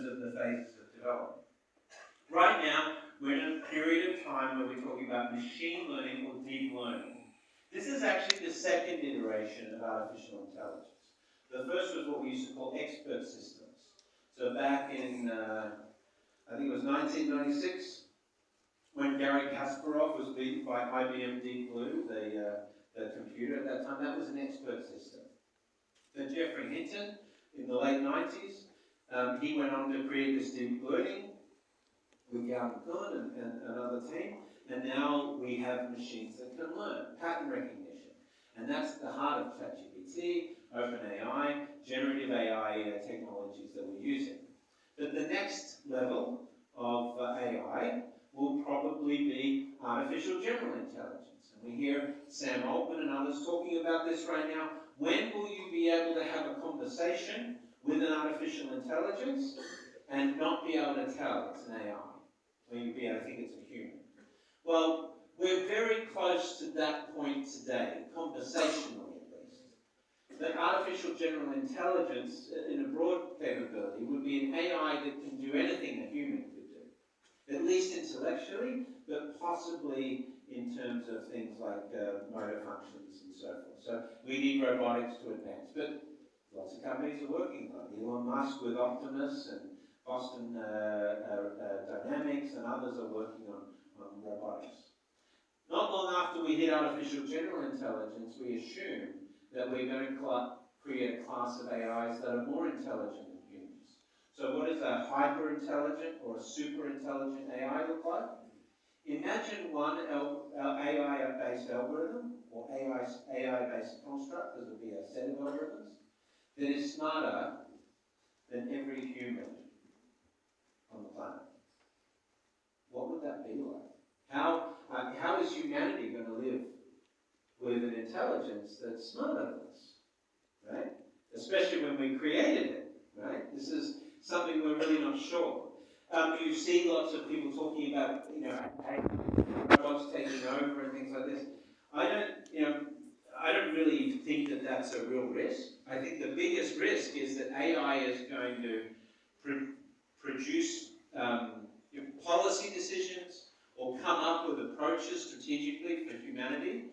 terms of the phases of development. Right now, we're in a period of time where we're talking about machine learning or deep learning. This is actually the second iteration of artificial intelligence. The first was what we used to call expert systems. So back in, I think it was 1996, when Garry Kasparov was beaten by IBM Deep Blue, the computer at that time, that was an expert system. Then Geoffrey Hinton, in the late 90s, he went on to create this deep learning with Yao Kun and another team, and now we have machines that can learn, pattern recognition. And that's the heart of ChatGPT, OpenAI, generative AI technologies that we're using. But the next level of AI will probably be artificial general intelligence. And we hear Sam Altman and others talking about this right now. When will you be able to have a conversation with an artificial intelligence and not be able to tell it's an AI? When you'll be able to think it's a human? Well, we're very close to that point today, conversationally at least. That artificial general intelligence, in a broad capability, would be an AI that can do anything a human could do. At least intellectually, but possibly in terms of things like motor functions and so forth. So we need robotics to advance. But lots of companies are working on it. Elon Musk with Optimus and Boston Dynamics and others are working on robotics. Not long after we hit artificial general intelligence, we assume that we're going to create a class of AIs that are more intelligent than humans. So what does a hyper-intelligent or a super-intelligent AI look like? Imagine one AI-based algorithm or AI-based construct, this would be a set of algorithms, that is smarter than every human on the planet. What would that be like? How is humanity going to live with an intelligence that's smarter than us, right? Especially when we created it, right? This is something we're really not sure. You've seen lots of people talking about, robots taking over and things like this. I don't really think that that's a real risk. I think the biggest risk is that AI is going to produce policy decisions or come up with approaches strategically for humanity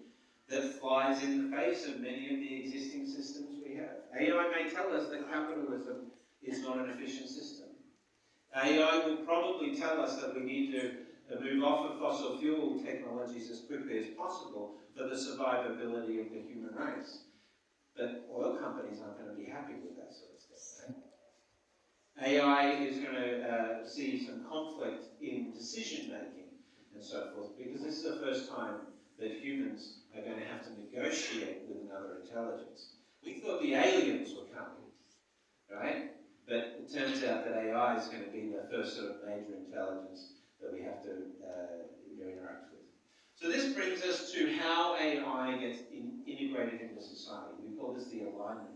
that flies in the face of many of the existing systems we have. AI may tell us that capitalism is not an efficient system. AI will probably tell us that we need to move off of fossil fuel technologies as quickly as possible for the survivability of the human race. But oil companies aren't going to be happy with that sort of stuff. Right? AI is going to see some conflict in decision making and so forth, because this is the first time that humans are going to have to negotiate with another intelligence. We thought the aliens were coming, right? But it turns out that AI is going to be the first sort of major intelligence that we have to interact with. So this brings us to how AI gets integrated into society. We call this the alignment